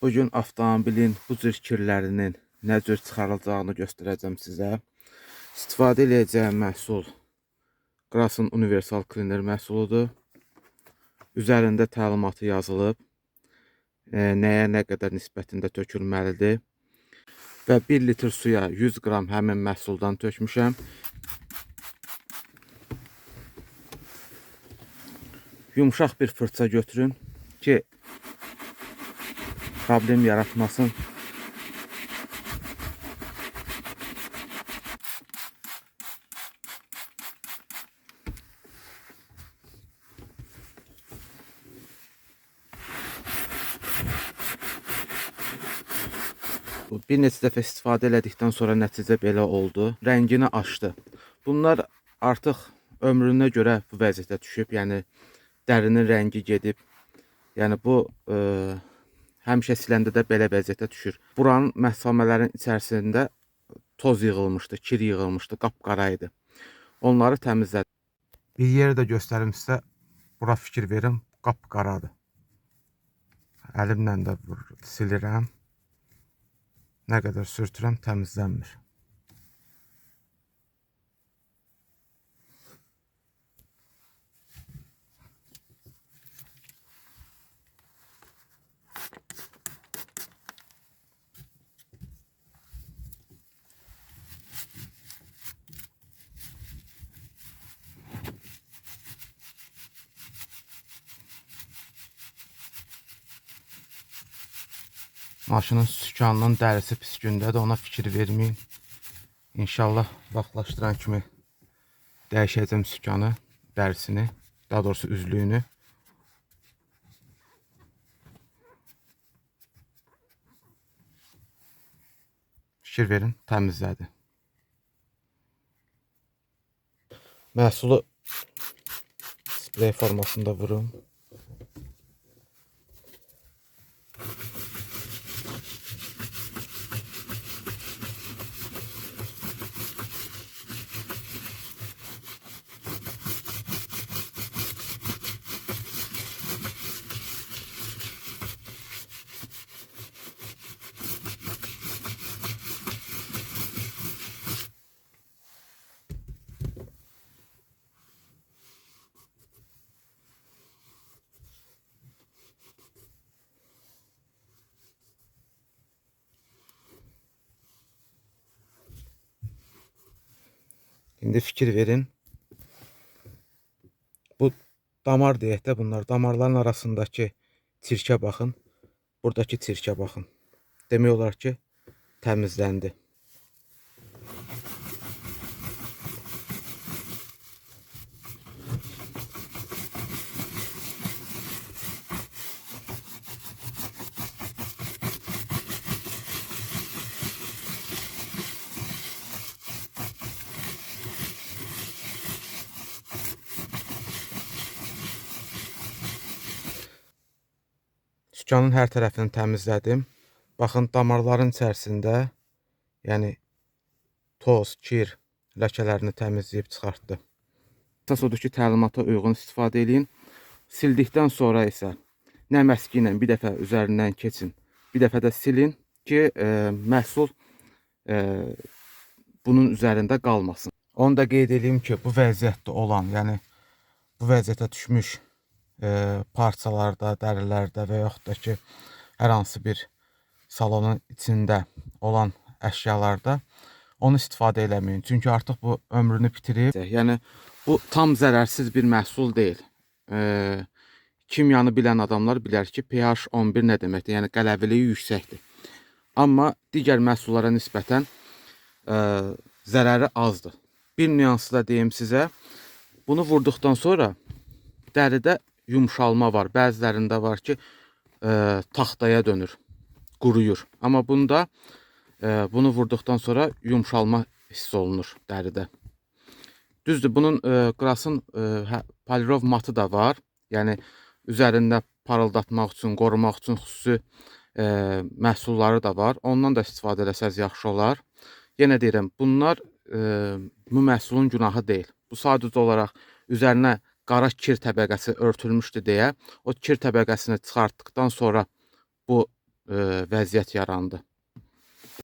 Bugün avtomobilin bu cür kirlərinin nə cür çıxarılacağını göstərəcəm sizə. İstifadə edəcəyim məhsul Grasun Universal Cleaner məhsuludur. Üzərində təlimatı yazılıb, nəyə nə qədər nisbətində tökülməlidir. Və 1 litr suya 100 qram həmin məhsuldan tökmüşəm. Yumşaq bir fırça götürün ki, problem yaratmasın. Bir neçə dəfə istifadə elədikdən sonra nəticə belə oldu. Rəngini açdı. Bunlar artıq ömrünə görə bu vəziyyətə düşüb. Yəni dərinin rəngi gedib. Yəni bu həmişə siləndə də belə vəziyyətə düşür. Buranın məhsəmələrin içərisində toz yığılmışdı, kir yığılmışdı, qapqara idi. Onları təmizlədim. Bir yeri də göstərim sizə. Bura fikir verin, qapqaradır. Əlimlə də silirəm. Nə qədər sürtürəm, təmizlənmir. Maşının sükanının dərisi pis gündədir, ona fikir verməyin. İnşallah vaxtlaşdıran kimi dəyişəcəm sükanı, dərisini, daha doğrusu üzlüyünü. Fikir verin, təmizlədi. Məhsulu sprey formasında vurun. İndi fikir verin. Bu damar deyək də bunlar. Damarların arasındakı çirkə baxın. Buradakı çirkə baxın. Demək olar ki, təmizləndi. Sükanın hər tərəfini təmizlədim. Baxın, damarların içərisində, yəni toz, kir, ləkələrini təmizləyib çıxartdı. Əsas odur ki, təlimata uyğun istifadə edin. Sildikdən sonra isə nə məski ilə bir dəfə üzərindən keçin, bir dəfə də silin ki, məhsul bunun üzərində qalmasın. Onu da qeyd edeyim ki, bu vəziyyətdə olan, yəni bu vəziyyətə düşmüş parçalarda, dərilərdə və yaxud da ki, hər hansı bir salonun içində olan əşyalarda onu istifadə eləməyin. Çünki artıq bu ömrünü bitirib. Yəni bu tam zərərsiz bir məhsul deyil. Kimyanı bilən adamlar bilər ki, pH 11 nə deməkdir? Yəni qələviliyi yüksəkdir. Amma digər məhsullara nisbətən zərəri azdır. Bir nüanslı da deyim sizə. Bunu vurduqdan sonra dəridə yumşalma var. Bəzilərində var ki, taxtaya dönür, quruyur. Amma bunda bunu vurduqdan sonra yumşalma hiss olunur dəridə. Düzdür, bunun Grasun polirov matı da var. Yəni üzərində parıldatmaq üçün, qorumaq üçün xüsusi məhsulları da var. Ondan da istifadə etsəz yaxşı olar. Yenə deyirəm, bunlar bu məhsulun günahı deyil. Bu sadəcə olaraq üzərinə qara kir təbəqəsi örtülmüşdü deyə, o kir təbəqəsini çıxartdıqdan sonra bu vəziyyət yarandı.